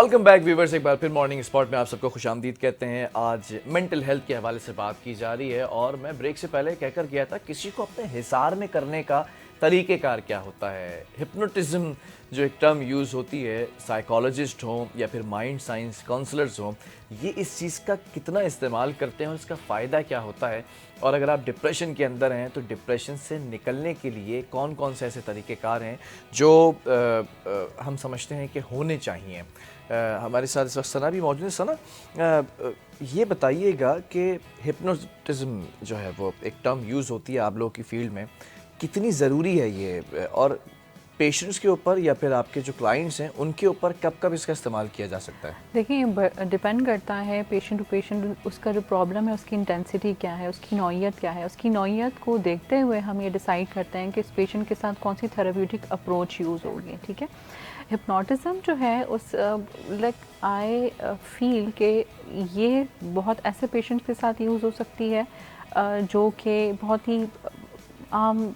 Welcome back viewers, एक बार फिर morning spot में आप सबको खुशामदीद कहते हैं। आज मेंटल हेल्थ के हवाले से बात की जा रही है और मैं ब्रेक से पहले कहकर गया था किसी को अपने हिसार में करने का तरीक़ेकार क्या होता है। हिप्नोटिज्म जो एक टर्म यूज़ होती है, साइकोलॉजिस्ट हों या फिर माइंड साइंस काउंसलर्स हों, ये इस चीज़ का कितना इस्तेमाल करते हैं और इसका फ़ायदा क्या होता है। और अगर आप डिप्रेशन के अंदर हैं तो डिप्रेशन से निकलने के लिए कौन कौन से ऐसे तरीक़ेकार हैं जो हम समझते हैं कि होने चाहिए। हमारे साथ इस वक्त सना भी मौजूद है। सना, ये बताइएगा कि हिप्नोटिज्म जो है वो एक टर्म यूज़ होती है आप लोगों की फील्ड में, कितनी ज़रूरी है ये, और पेशेंट्स के ऊपर या फिर आपके जो क्लाइंट्स हैं उनके ऊपर कब कब इसका इस्तेमाल किया जा सकता है? देखिए, डिपेंड करता है पेशेंट टू पेशेंट, उसका जो प्रॉब्लम है उसकी इंटेंसिटी क्या है, उसकी नौइयत क्या है। उसकी नौइयत को देखते हुए हम ये डिसाइड करते हैं कि इस पेशेंट के साथ कौन सी थेरेप्यूटिक अप्रोच यूज़ होगी। ठीक है, हिप्नोटिज्म जो है उस आई फील कि ये बहुत ऐसे पेशेंट के साथ यूज़ हो सकती है जो कि बहुत ही आम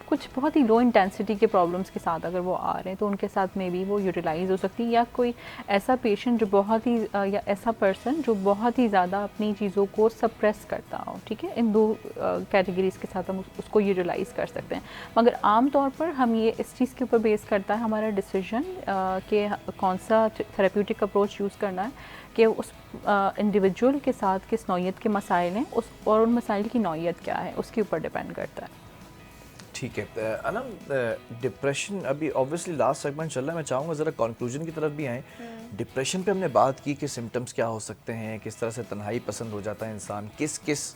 कुछ बहुत ही लो इंटेंसिटी के प्रॉब्लम्स के साथ अगर वो आ रहे हैं तो उनके साथ में भी वो यूटिलाइज हो सकती है, या कोई ऐसा पेशेंट जो बहुत ही या ऐसा पर्सन जो बहुत ही ज़्यादा अपनी चीज़ों को सप्रेस करता हो। ठीक है, इन दो कैटेगरीज़ के साथ हम उसको यूटिलाइज़ कर सकते हैं। मगर आम तौर पर हम ये इस चीज़ के ऊपर बेस करता है हमारा डिसीजन कि कौन सा थेरेप्यूटिक अप्रोच यूज़ करना है, कि उस इंडिविजुअल के साथ किस नौइयत के मसाइल हैं और उन मसाइल की नौइयत क्या है उसके ऊपर डिपेंड करता है। ठीक है अनम, डिप्रेशन अभी ऑब्वियसली लास्ट सेगमेंट चल रहा है, मैं चाहूँगा ज़रा कंक्लूजन की तरफ भी आएँ। डिप्रेशन पे हमने बात की कि सिम्टम्स क्या हो सकते हैं, किस तरह से तन्हाई पसंद हो जाता है इंसान, किस किस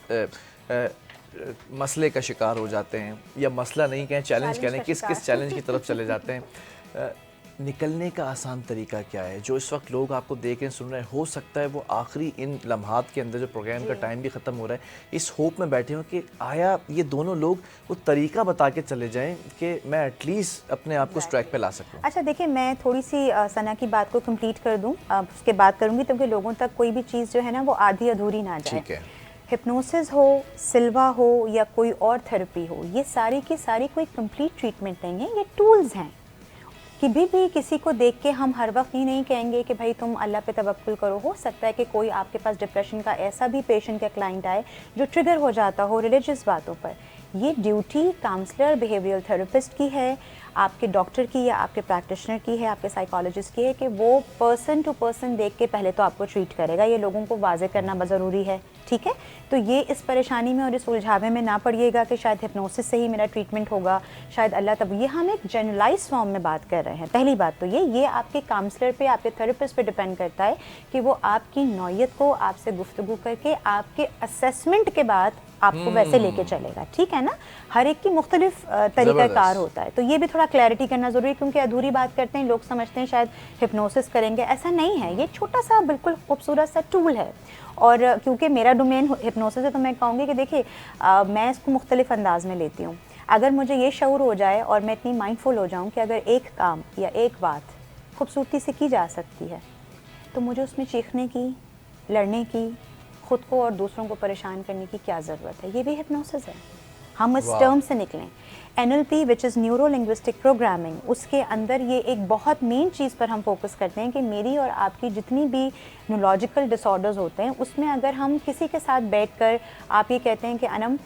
मसले का शिकार हो जाते हैं, या मसला नहीं कहें, चैलेंज कहें, किस किस चैलेंज की तरफ चले जाते हैं। निकलने का आसान तरीका क्या है? जो इस वक्त लोग आपको देख रहे हैं, सुन रहे हैं, हो सकता है वो आखिरी इन लम्हात के अंदर जो प्रोग्राम का टाइम भी ख़त्म हो रहा है, इस होप में बैठे हों कि आया ये दोनों लोग वो तरीका बता के चले जाएं कि मैं एटलीस्ट अपने आप को ट्रैक पे ला सकूं। अच्छा देखिए, मैं थोड़ी सी सना की बात को कंप्लीट कर दूं, उसके बाद करूंगी, क्योंकि लोगों तक कोई भी चीज़ जो है ना वो आधी अधूरी ना जाए। ठीक है, हिप्नोसिस हो, सिल्वा हो या कोई और थेरेपी हो, ये सारी की सारी कोई कंप्लीट ट्रीटमेंट नहीं है, ये टूल्स हैं। कि भी किसी को देख के हम हर वक्त ही नहीं कहेंगे कि भाई तुम अल्लाह पे तवक्कुल करो। हो सकता है कि कोई आपके पास डिप्रेशन का ऐसा भी पेशेंट या क्लाइंट आए जो ट्रिगर हो जाता हो रिलीजियस बातों पर। ये ड्यूटी काउंसलर, बिहेवियरल थेरेपिस्ट की है, आपके डॉक्टर की या आपके प्रैक्टिशनर की है, आपके साइकोलॉजिस्ट की है, कि वो पर्सन टू पर्सन देख के पहले तो आपको ट्रीट करेगा। ये लोगों को वाजे करना बहुत ज़रूरी है। ठीक है, तो ये इस परेशानी में और इस उलझावे में ना पड़िएगा कि शायद हिप्नोसिस से ही मेरा ट्रीटमेंट होगा, शायद अल्लाह तब। ये हम एक जनरलाइज फॉर्म में बात कर रहे हैं। पहली बात तो ये आपके काउंसलर पे, आपके थेरेपिस्ट पे डिपेंड करता है कि वो आपकी नौइयत को आपसे गुफ्तगू करके आपके असेसमेंट के बाद आपको वैसे लेके चलेगा। ठीक है ना, हर एक की मुख्तलिफ तरीक़ाकार होता है, तो ये भी थोड़ा क्लैरिटी करना ज़रूरी है, क्योंकि अधूरी बात करते हैं लोग, समझते हैं शायद हिप्नोसिस करेंगे, ऐसा नहीं है। ये छोटा सा बिल्कुल खूबसूरत सा टूल है। और क्योंकि मेरा डोमेन हिप्नोसिस है तो मैं कहूँगी कि देखिए, मैं इसको मुख्तलिफ अंदाज में लेती हूँ। अगर मुझे ये शऊर हो जाए और मैं इतनी माइंडफुल हो जाऊँ कि अगर एक काम या एक बात खूबसूरती से की जा सकती है तो मुझे उसमें चीखने की, लड़ने की, खुद को और दूसरों को परेशान करने की क्या ज़रूरत है। ये भी हिप्नोसिस है। हम इस टर्म से निकलें। NLP which is neuro linguistic programming, उसके अंदर ये एक बहुत मेन चीज़ पर हम फोकस करते हैं कि मेरी और आपकी जितनी भी न्यूरोलॉजिकल डिसऑर्डर्स होते हैं उसमें अगर हम किसी के साथ बैठकर आप ये कहते हैं कि अनम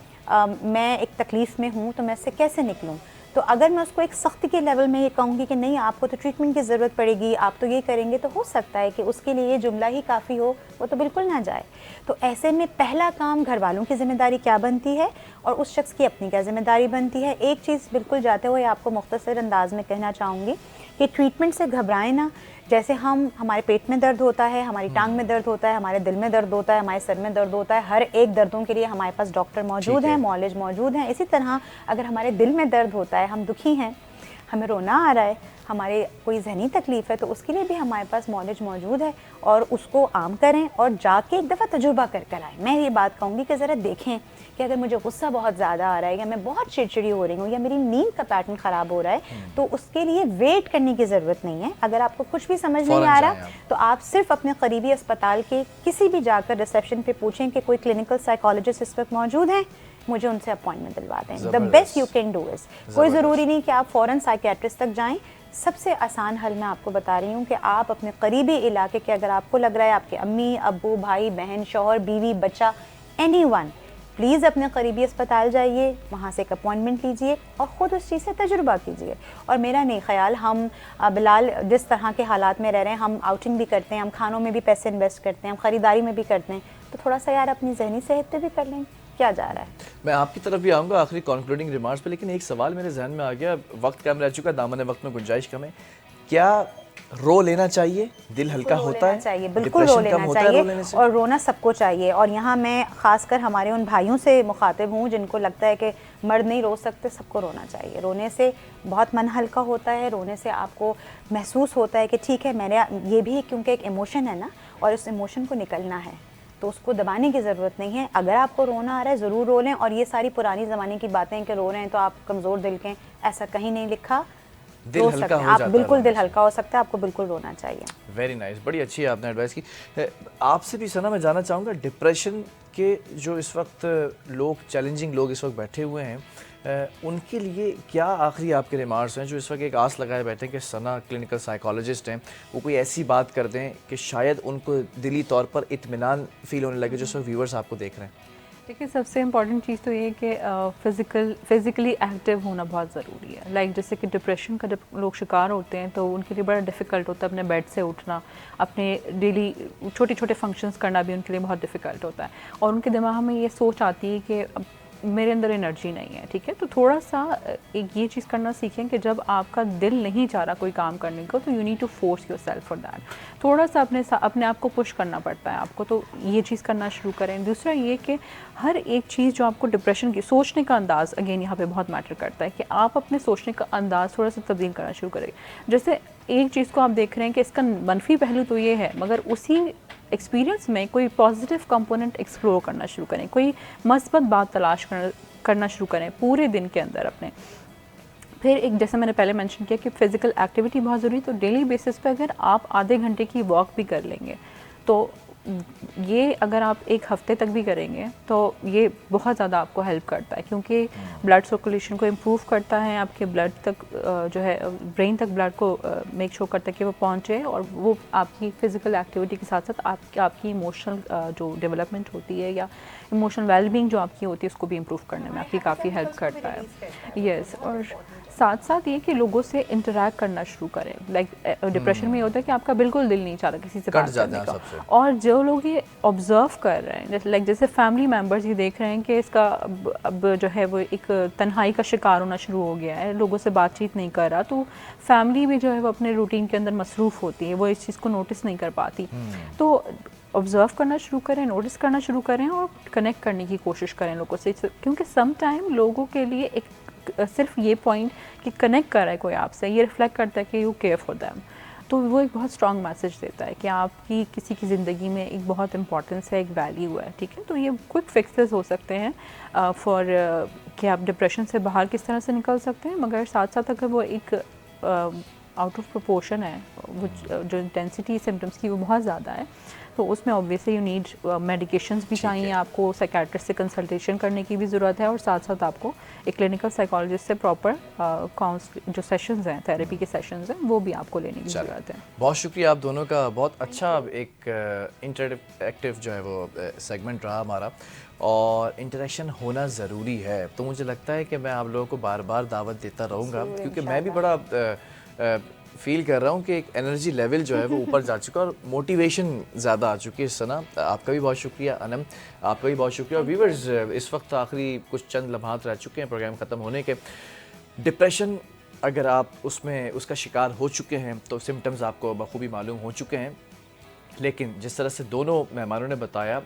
मैं एक तकलीफ़ में हूँ तो मैं इससे कैसे निकलूँ, तो अगर मैं उसको एक सख्ती के लेवल में ये कहूँगी कि नहीं आपको तो ट्रीटमेंट की ज़रूरत पड़ेगी, आप तो ये करेंगे, तो हो सकता है कि उसके लिए ये जुमला ही काफ़ी हो, वो तो बिल्कुल ना जाए। तो ऐसे में पहला काम, घर वालों की ज़िम्मेदारी क्या बनती है और उस शख्स की अपनी क्या ज़िम्मेदारी बनती है। एक चीज़ बिल्कुल जाते हुए आपको मुख्तसर अंदाज में कहना चाहूँगी कि ट्रीटमेंट से घबराएं ना। जैसे हमारे पेट में दर्द होता है, हमारी टांग में दर्द होता है, हमारे दिल में दर्द होता है, हमारे सर में दर्द होता है, हर एक दर्दों के लिए हमारे पास डॉक्टर मौजूद हैं, मौलिज मौजूद हैं। इसी तरह अगर हमारे दिल में दर्द होता है, हम दुखी हैं, हमें रोना आ रहा है, हमारे कोई जहनी तकलीफ़ है, तो उसके लिए भी हमारे पास मौलिज मौजूद है, और उसको आम करें और जाके एक दफ़ा तजुर्बा कर कर आएँ। मैं ये बात कहूँगी कि ज़रा देखें कि अगर मुझे गुस्सा बहुत ज़्यादा आ रहा है, या मैं बहुत चिड़चिड़ी हो रही हूँ, या मेरी नींद का पैटर्न ख़राब हो रहा है, तो उसके लिए वेट करने की ज़रूरत नहीं है। अगर आपको कुछ भी समझ नहीं आ रहा तो आप सिर्फ अपने करीबी अस्पताल के किसी भी जाकर रिसेप्शन पे पूछें कि कोई क्लिनिकल साइकोलॉजिस्ट इस वक्त मौजूद हैं, मुझे उनसे अपॉइंटमेंट दिलवा दें। The best you can do is, कोई ज़रूरी नहीं कि आप फ़ौरन साइकियाट्रिस्ट तक जाएं, सबसे आसान हल मैं आपको बता रही हूँ कि आप अपने करीबी इलाके के, अगर आपको लग रहा है आपके अम्मी अब्बू भाई बहन शौहर बीवी बच्चा एनीवन, प्लीज़ अपने करीबी अस्पताल जाइए, वहाँ से एक अपॉइंटमेंट लीजिए और ख़ुद उस चीज़ से तजुर्बा कीजिए। और मेरा नहीं ख्याल, हम बिलाल जिस तरह के हालात में रह रहे हैं, हम आउटिंग भी करते हैं, हम खानों में भी पैसे इन्वेस्ट करते हैं, हम ख़रीदारी में भी करते हैं, तो थोड़ा सा यार अपनी जहनी सेहत पे भी कर लें, क्या जा रहा है। मैं आपकी तरफ भी आऊँगा आखिरी कंक्लूडिंग रिमार्क्स पे, लेकिन एक सवाल मेरे जहन में आ गया, वक्त कम रह चुका, दामन वक्त में गुंजाइश कम है, क्या रो लेना चाहिए? दिल हल्का होता है चाहिए, बिल्कुल रो लेना चाहिए और रोना सबको चाहिए। और यहाँ मैं खासकर हमारे उन भाइयों से मुखातिब हूँ जिनको लगता है कि मर्द नहीं रो सकते, सबको रोना चाहिए। रोने से बहुत मन हल्का होता है, रोने से आपको महसूस होता है कि ठीक है मैंने ये भी, क्योंकि एक इमोशन है ना और इस इमोशन को निकलना है तो उसको दबाने की ज़रूरत नहीं है। अगर आपको रोना आ रहा है ज़रूर रो लें। और ये सारी पुरानी ज़माने की बातें हैं कि रो रहे हैं तो आप कमज़ोर दिल के, ऐसा कहीं नहीं लिखा। दिल हल्का हो आप जाता बिल्कुल है, दिल हल्का हो सकता है, आपको बिल्कुल रोना चाहिए। वेरी नाइस, बड़ी अच्छी आपने एडवाइस की। आपसे भी सना मैं जानना चाहूँगा, डिप्रेशन के जो इस वक्त लोग, चैलेंजिंग लोग इस वक्त बैठे हुए हैं, उनके लिए क्या आखिरी आपके रिमार्क्स हैं? जो इस वक्त एक आस लगाए बैठे हैं कि सना क्लिनिकल साइकोलॉजिस्ट हैं, वो कोई ऐसी बात कर दें कि शायद उनको दिली तौर पर इत्मीनान फील होने लगे, जो इस वक्त व्यूवर्स आपको देख रहे हैं। देखिए सबसे इम्पॉर्टेंट चीज़ तो ये है कि फिज़िकली एक्टिव होना बहुत ज़रूरी है। लाइक जैसे कि डिप्रेशन का जब लोग शिकार होते हैं तो उनके लिए बड़ा डिफ़िकल्ट होता है अपने बेड से उठना, अपने डेली छोटे छोटे फंक्शंस करना भी उनके लिए बहुत डिफ़िकल्ट होता है। और उनके दिमाग में ये सोच आती है कि मेरे अंदर एनर्जी नहीं है, ठीक है। तो थोड़ा सा एक ये चीज़ करना सीखें कि जब आपका दिल नहीं चाह रहा कोई काम करने को, तो you need to force yourself for that. थोड़ा सा अपने आप को पुश करना पड़ता है आपको, तो ये चीज़ करना शुरू करें। दूसरा ये कि हर एक चीज़ जो आपको डिप्रेशन की, सोचने का अंदाज़ अगेन यहाँ पे बहुत मैटर करता है कि आप अपने सोचने का अंदाज़ थोड़ा सा तब्दील करना शुरू करें। जैसे एक चीज़ को आप देख रहे हैं कि इसका मनफी पहलू तो ये है, मगर उसी एक्सपीरियंस में कोई पॉजिटिव कंपोनेंट एक्सप्लोर करना शुरू करें, कोई मस्बत बात तलाश करना शुरू करें पूरे दिन के अंदर अपने। फिर एक, जैसे मैंने पहले मेंशन किया कि फ़िज़िकल एक्टिविटी बहुत ज़रूरी है, तो डेली बेसिस पे अगर आप आधे घंटे की वॉक भी कर लेंगे तो ये अगर आप एक हफ़्ते तक भी करेंगे तो ये बहुत ज़्यादा आपको हेल्प करता है, क्योंकि ब्लड सर्कुलेशन को इम्प्रूव करता है, आपके ब्लड तक जो है ब्रेन तक ब्लड को मेक श्योर करता है कि वो पहुँचे, और वो आपकी फ़िज़िकल एक्टिविटी के साथ साथ आपकी इमोशनल जो डेवलपमेंट होती है या इमोशनल वेलबींग जो आपकी होती है उसको भी इम्प्रूव करने में आपकी काफ़ी हेल्प करता है। यस, और साथ साथ ये कि लोगों से इंटरैक्ट करना शुरू करें। लाइक डिप्रेशन में ये होता है कि आपका बिल्कुल दिल नहीं चाह रहा किसी से बात करने का, और जो लोग ये ऑब्जर्व कर रहे हैं, जैसे फैमिली मेम्बर्स ये देख रहे हैं कि इसका अब जो है वो एक तन्हाई का शिकार होना शुरू हो गया है, लोगों से बातचीत नहीं कर रहा, तो फैमिली भी जो है वो अपने रूटीन के अंदर मसरूफ़ होती है, वो इस चीज़ को नोटिस नहीं कर पाती। तो ऑब्ज़र्व करना शुरू करें, नोटिस करना शुरू करें और कनेक्ट करने की कोशिश करें लोगों से, क्योंकि सम टाइम लोगों के लिए एक सिर्फ ये पॉइंट कि कनेक्ट कर रहा है कोई आपसे, ये रिफ्लेक्ट करता है कि यू केयर फॉर देम, तो वो एक बहुत स्ट्रॉन्ग मैसेज देता है कि आपकी किसी की ज़िंदगी में एक बहुत इंपॉर्टेंस है, एक वैल्यू है, ठीक है। तो ये क्विक फिक्सेस हो सकते हैं फॉर कि आप डिप्रेशन से बाहर किस तरह से निकल सकते हैं, मगर साथ साथ अगर वो एक आउट ऑफ प्रोपोर्शन है, वो जो इंटेंसिटी सिम्टम्स की वो बहुत ज़्यादा है, तो उसमें ऑब्वियसली यू नीड मेडिकेशंस भी चाहिए, आपको साइकेट्रिस्ट से कंसल्टेशन करने की भी ज़रूरत है, और साथ साथ आपको एक क्लिनिकल साइकोलॉजिस्ट से प्रॉपर जो सेशंस हैं, थेरेपी के सेशंस हैं, वो भी आपको लेने की ज़रूरत है। बहुत शुक्रिया आप दोनों का, बहुत अच्छा एक इंटरएक्टिव जो है वो सेगमेंट रहा हमारा, और इंटरेक्शन होना ज़रूरी है। तो मुझे लगता है कि मैं आप लोगों को बार बार दावत देता रहूँगा, क्योंकि मैं भी बड़ा फील कर रहा हूँ कि एक एनर्जी लेवल जो है वो ऊपर जा चुका है और मोटिवेशन ज़्यादा आ चुकी है। सना, आपका भी बहुत शुक्रिया, अनम आपका भी बहुत शुक्रिया, और व्यूवर्स इस वक्त आखिरी कुछ चंद लम्हात रह चुके हैं प्रोग्राम ख़त्म होने के। डिप्रेशन अगर आप उसमें उसका शिकार हो चुके हैं तो सिम्टम्स आपको बखूबी मालूम हो चुके हैं, लेकिन जिस तरह से दोनों मेहमानों ने बताया,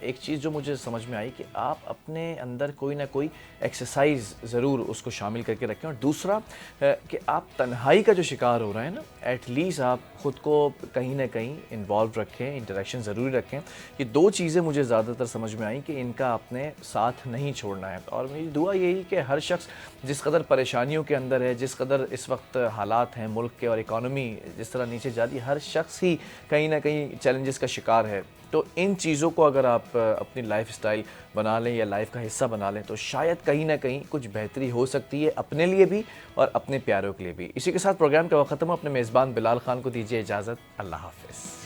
एक चीज़ जो मुझे समझ में आई कि आप अपने अंदर कोई ना कोई एक्सरसाइज ज़रूर उसको शामिल करके रखें, और दूसरा कि आप तन्हाई का जो शिकार हो रहे हैं ना, एटलीस्ट आप ख़ुद को कहीं ना कहीं इन्वॉल्व रखें, इंटरेक्शन ज़रूरी रखें। ये दो चीज़ें मुझे ज़्यादातर समझ में आई कि इनका आपने साथ नहीं छोड़ना है। और मेरी दुआ यही कि हर शख्स जिस कदर परेशानियों के अंदर है, जिस कदर इस वक्त हालात हैं मुल्क के और इकॉनमी जिस तरह नीचे जा रही है, हर शख्स ही कहीं ना कहीं चैलेंजेस का शिकार है, तो इन चीज़ों को अगर आप अपनी लाइफस्टाइल बना लें या लाइफ का हिस्सा बना लें तो शायद कहीं ना कहीं कुछ बेहतरी हो सकती है अपने लिए भी और अपने प्यारों के लिए भी। इसी के साथ प्रोग्राम का वक्त ख़त्म। अपने मेज़बान बिलाल खान को दीजिए इजाज़त। अल्लाह हाफ़िज़।